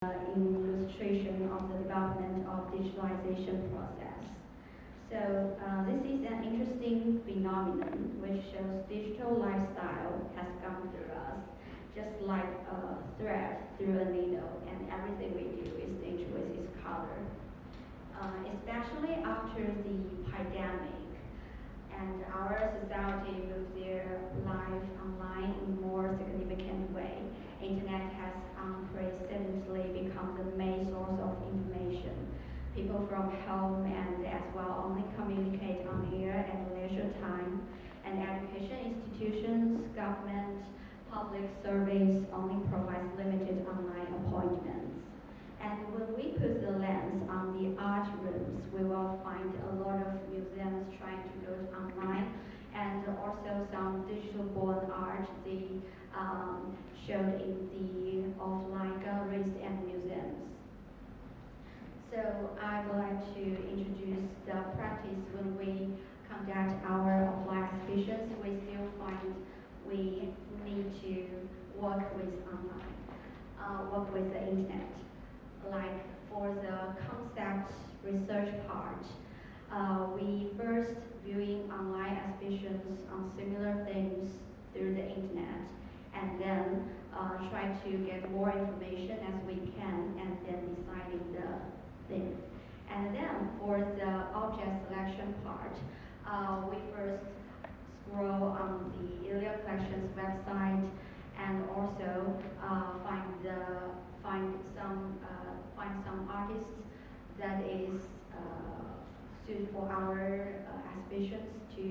in illustration of the development of digitalization process. So this is an interesting phenomenon which shows digital lifestyle has come through us, just like a thread through a needle, and everything we do is linked with its color. Especially after the pandemic, and our society moved their life online in a more significant way. Internet has unprecedentedly become the main source of information. People from home and as well only communicate on air at leisure time, and education institutions, government, public service only provides limited online appointments. And when we put the lens on the art rooms, we will find a lot of museums trying to go online, and also some digital-born art they showed in the offline galleries and museums. So I would like to introduce the practice when we conduct our offline exhibitions. We still find we need to work with online, work with the internet. Like for the concept research part, we first viewing online exhibitions on similar themes through the internet, and then try to get more information as we can, and then deciding the theme. And then for the object selection part, we first scroll on the ILEA Collection's website, and also find some artists that is suited for our exhibitions to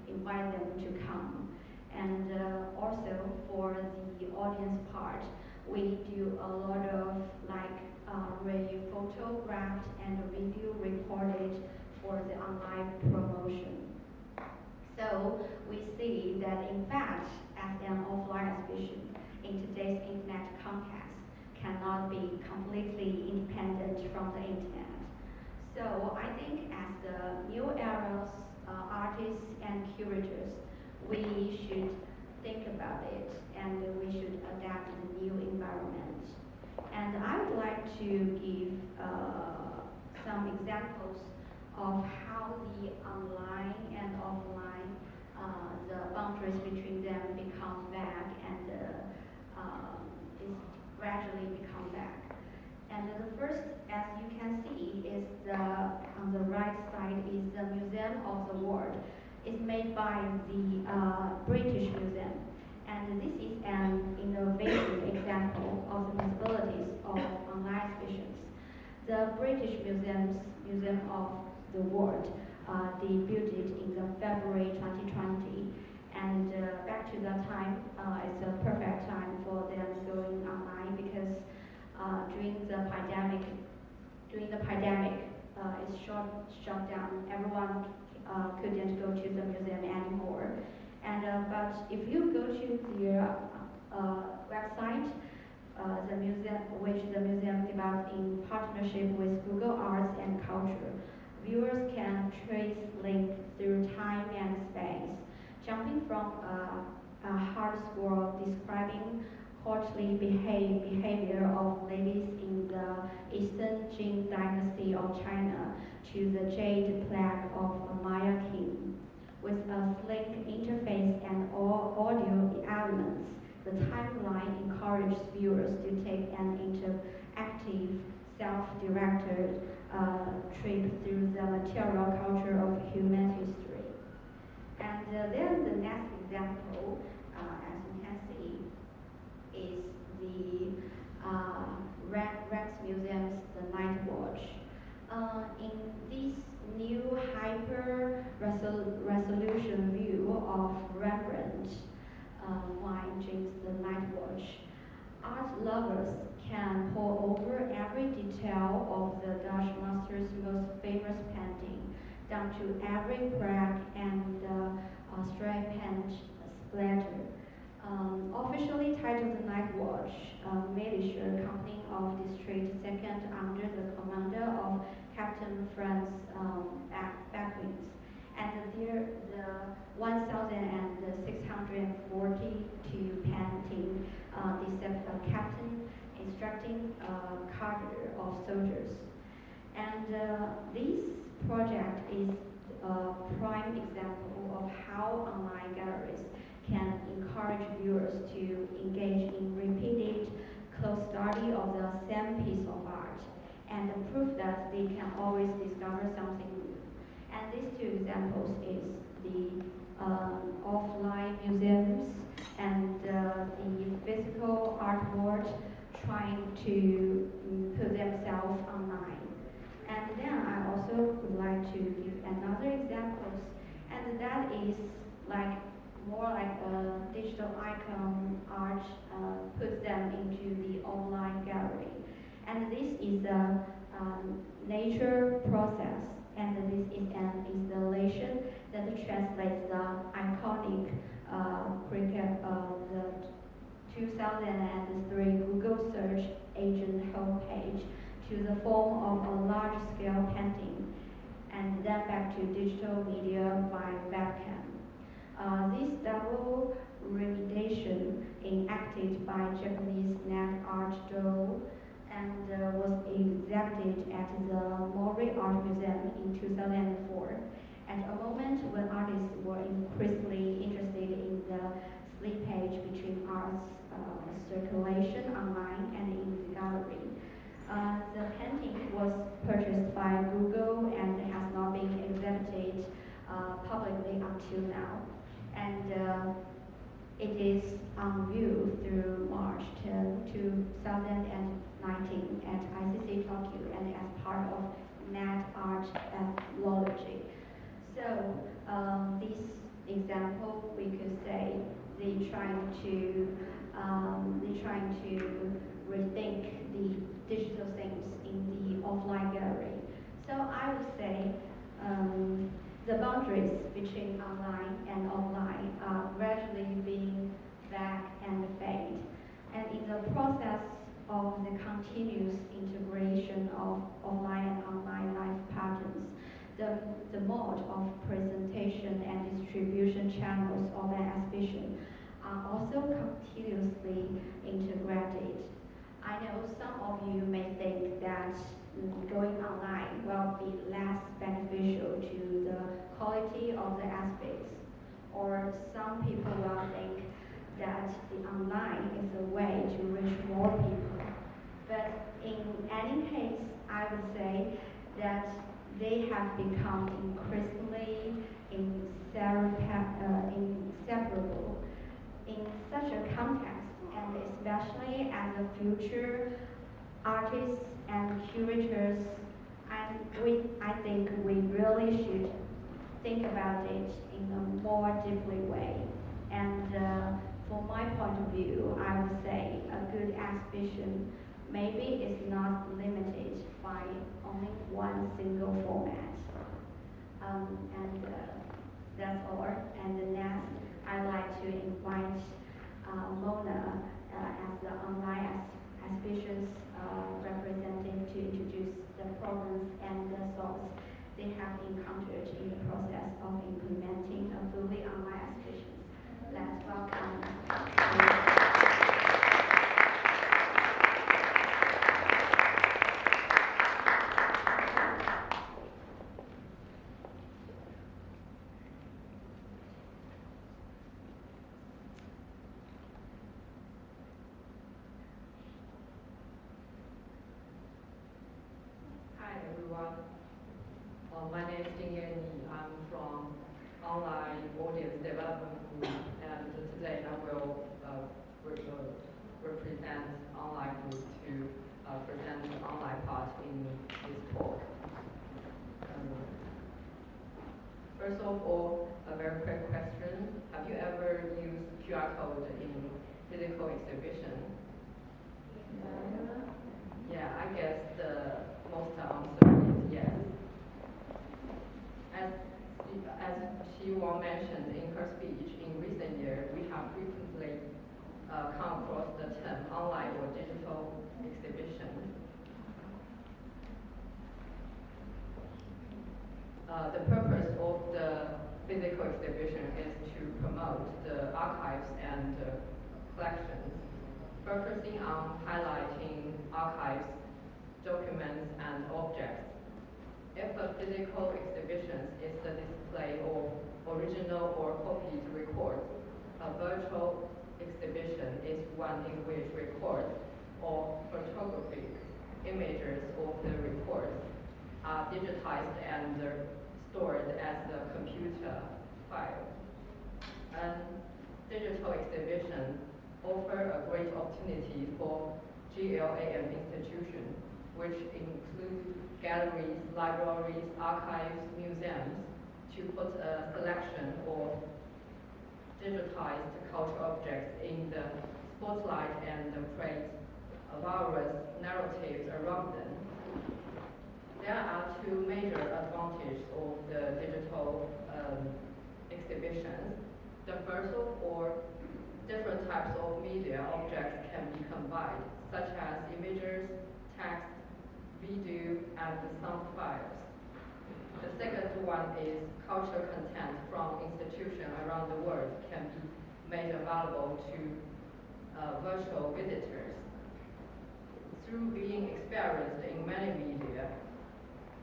invite them to come. And also for the audience part, we do a lot of photographed and video recorded for the online promotion. So we see that in fact, as an offline exhibition in today's internet context, cannot be completely independent from the internet. So I think as the new era's artists and curators, we should think about it, and we should adapt to the new environment. And I would like to give some examples of how the online and offline, the boundaries between them become vague and is gradually become back. And the first, as you can see, is on the right side is the Museum of the World. It's made by the British Museum. And this is an innovative example of the possibilities of online exhibitions. The British Museum of the World debuted in the February 2020. And back to that time, it's a perfect time for them going online, because during the pandemic, it's shut down. Everyone couldn't go to the museum anymore. And but if you go to their website, the museum, which the museum developed in partnership with Google Arts and Culture, viewers can trace links through time and space, jumping from a hard scroll describing courtly behavior of ladies in the Eastern Jin dynasty of China to the jade plague of a Maya king. With a slick interface and all audio elements, the timeline encourages viewers to take an interactive, self-directed trip through the material culture of human history. And then the next example, as you can see, is the Rex Museum's The Night Watch. In this new hyper-resolution view of Rembrandt wine drinks The Night Watch, art lovers can pore over every detail of the Dutch master's most famous painting, down to every crack and striped splatter. Officially titled The Night Watch, militia company of District 2nd under the commander of Captain Franz Beckwith. And the 1,642 painting, the captain is instructing cadre of soldiers. And this project is a prime example of how online galleries can encourage viewers to engage in repeated close study of the same piece of art and prove that they can always discover something new. And these two examples is the offline museums and the physical art world trying to put themselves online. And then I also would like to give another examples, and that is like more like a digital icon art puts them into the online gallery. And this is a nature process, and this is an installation that translates the iconic the 2003 Google search engine homepage to the form of a large-scale painting, and then back to digital media by webcam. This double remediation enacted by Japanese net art Gogh and was exhibited at the Mori Art Museum in 2004, at a moment when artists were increasingly interested in the slippage between art's circulation online and in the gallery. The painting was purchased by Google and has not been exhibited publicly until now. And it is on view through March 10, 2019 at ICC Tokyo and as part of Net Art Anthology. So this example, we could say they're trying to rethink the digital things in the offline gallery. So I would say the boundaries between online and offline are gradually being back and fade. And in the process of the continuous integration of offline and online life patterns, the mode of presentation and distribution channels of an exhibition are also continuously integrated. I know some of you may think that going online will be less beneficial to the quality of the aspects, or some people will think that the online is a way to reach more people. But in any case, I would say that they have become increasingly inseparable in such a context, and especially as a future artists and curators, and I think we really should think about it in a more deeply way. And from my point of view, I would say a good exhibition maybe is not limited by only one single format. And that's all. And next, I'd like to invite Mona as the online exhibitions representative to introduce the problems and the thoughts they have encountered in the process of implementing a fully online exhibition. Let's welcome. My name is Ding Yan. I'm from Online Audience Development Group, and today I will represent Online Group to present the online part in this talk. First of all, a very quick question. Have you ever used QR code in physical exhibition? Yeah, I guess the most answer is yes. As she mentioned in her speech, in recent years, we have frequently come across the term online or digital exhibition. The purpose of the physical exhibition is to promote the archives and collections. focusing on highlighting archives, documents, and objects. If a physical exhibition is the display of original or copied records, a virtual exhibition is one in which records or photographic images of the records are digitized and stored as a computer file. And digital exhibitions offer a great opportunity for GLAM institutions, which include galleries, libraries, archives, museums, to put a selection of digitized cultural objects in the spotlight and create various narratives around them. There are two major advantages of the digital exhibitions. The first of all, different types of media objects can be combined, such as images, text, video, and sound files. The second one is cultural content from institutions around the world can be made available to virtual visitors. Through being experienced in many media,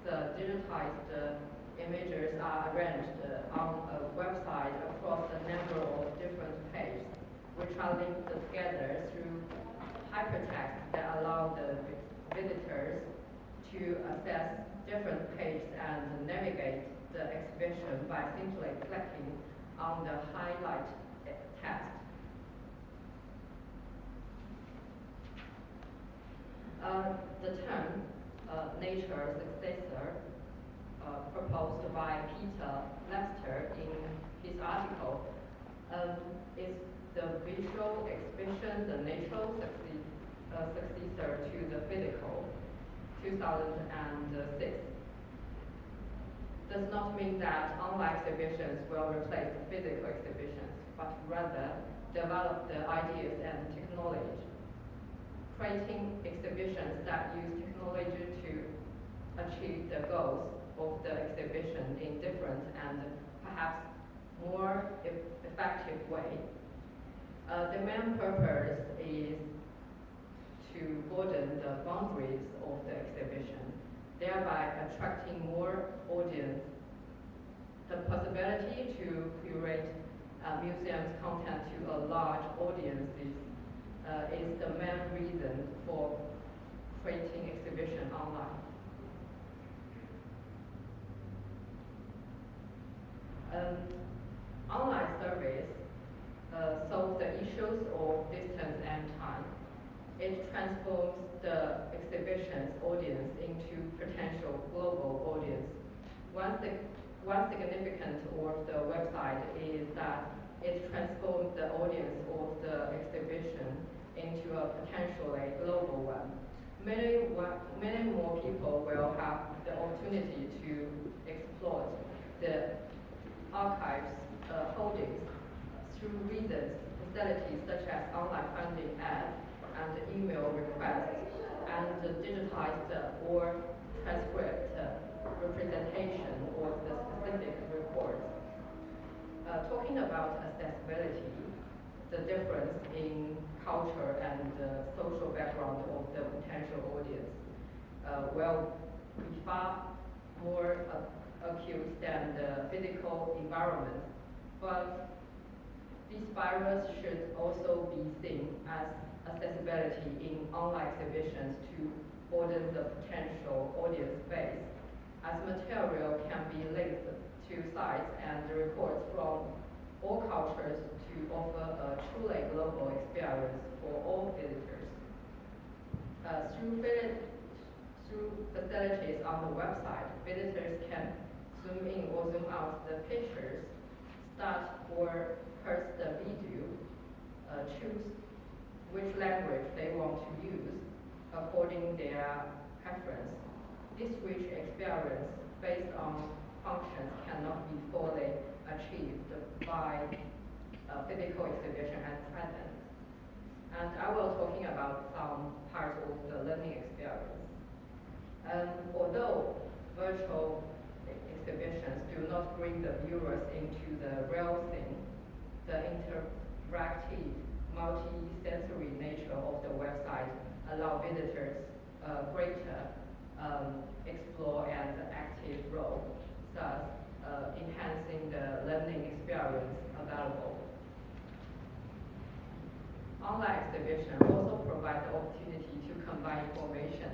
the digitized images are arranged on a website across a number of different pages, which are linked together through hypertext that allow the visitors to access different pages and navigate the exhibition by simply clicking on the highlight text. The term nature successor proposed by Peter Lester in his article is the visual exhibition, the natural successor to the physical, 2006. Does not mean that online exhibitions will replace physical exhibitions, but rather develop the ideas and technology, creating exhibitions that use technology to achieve the goals of the exhibition in different and perhaps more effective way. The main purpose is to broaden the boundaries of the exhibition, thereby attracting more audience. The possibility to curate museum's content to a large audience is the main reason for creating exhibition online. Online service solves the issues of distance and time. It transforms the exhibition's audience into potential global audience. One significance of the website is that it transforms the audience of the exhibition into a potentially global one. Many more people will have the opportunity to explore the archives holdings through reasons, facilities such as online funding ads and email requests, and digitized or transcript representation of the specific report. Talking about accessibility, the difference in culture and social background of the potential audience will be far more acute than the physical environment, but these barriers should also be seen as accessibility in online exhibitions to broaden the potential audience base, as material can be linked to sites and reports from all cultures to offer a truly global experience for all visitors. Through facilities on the website, visitors can zoom in or zoom out the pictures, start or pause the video, choose which language they want to use according their preference. This rich experience based on functions cannot be fully achieved by physical exhibition at present. And I will talking about some parts of the learning experience. Although virtual exhibitions do not bring the viewers into the real scene, the interactive multi-sensory nature of the website allow visitors greater explore and active role, thus enhancing the learning experience available. Online exhibition also provide the opportunity to combine information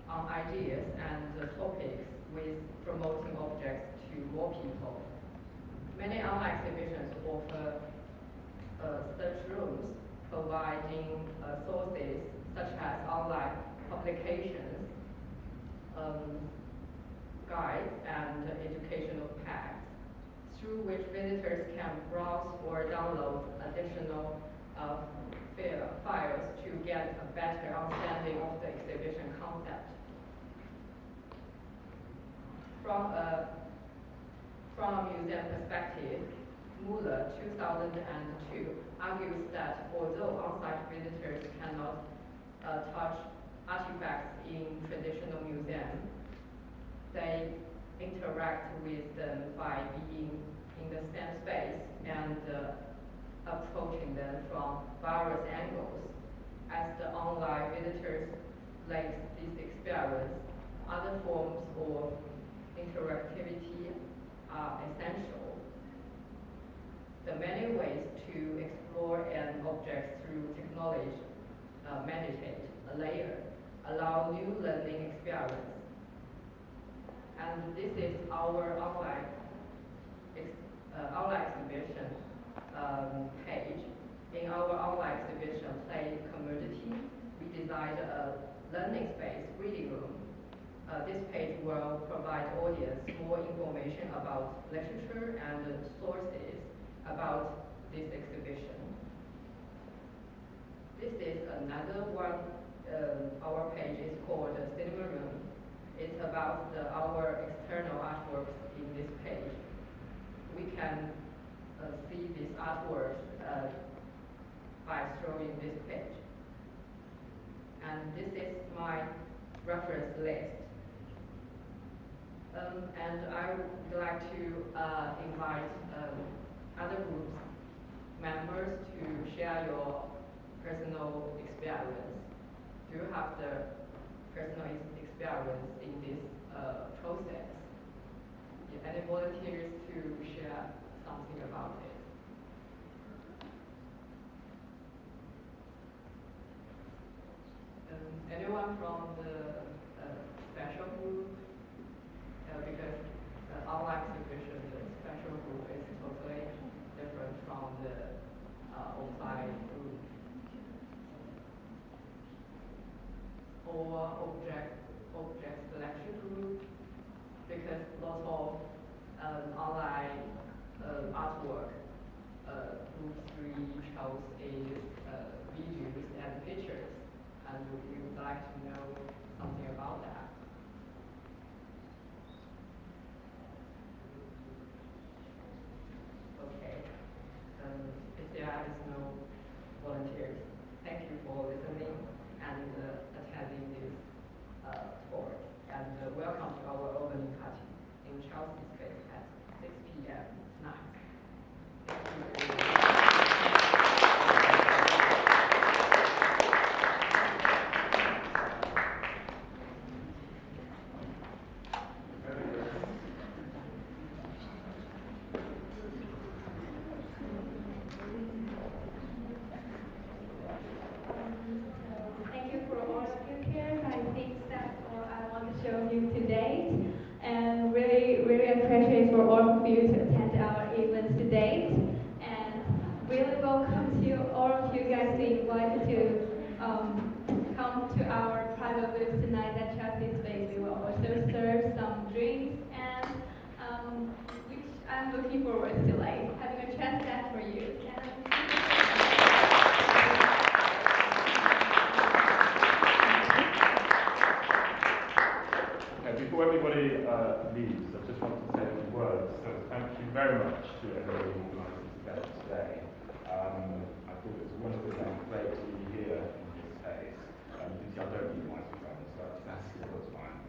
on ideas and topics with promoting objects to more people. Many online exhibitions offer search rooms providing sources such as online publications, guides, and educational packs, through which visitors can browse or download additional files to get a better understanding of the exhibition concept. From a museum perspective, Muller 2002 argues that although on-site visitors cannot touch artifacts in traditional museums, they interact with them by being in the same space and approaching them from various angles. As the online visitors lack this experience, other forms of interactivity are essential. The many ways to explore an object through technology meditate, a layer, allow new learning experience. And this is our online exhibition page. In our online exhibition play community, we designed a learning space reading room. This page will provide audience more information about literature and sources about this exhibition. This is another one. Our page is called Cinema Room. It's about our external artworks in this page. We can see these artworks by scrolling this page. And this is my reference list. And I would like to invite other groups members to share your personal experience. Do you have the personal experience in this process? Any volunteers to share something about it? Anyone from the special group? Because the online exhibition, the special group is totally different from the offline group. Or object selection group, because lots of online artwork group 3 chose is videos and pictures, and we would like to know something about that. Okay, if there is no volunteers, thank you for listening and attending this talk, and welcome to our opening party in Chelsea Space at 6 p.m. tonight. Thank you. Thank you for all speakers. I think that's all I want to show you today. And really, really appreciate for all of you to attend our event today. And really welcome to all of you guys being invited to come to our private booth tonight at Chelsea Space. We will also serve some drinks and which I'm looking forward to having a chat chat for you. Before everybody leaves, I just want to say a few words. So thank you very much to everybody who organised this event today. I thought it was wonderful and great to be here in this space. I don't need my friends, so that's still fine.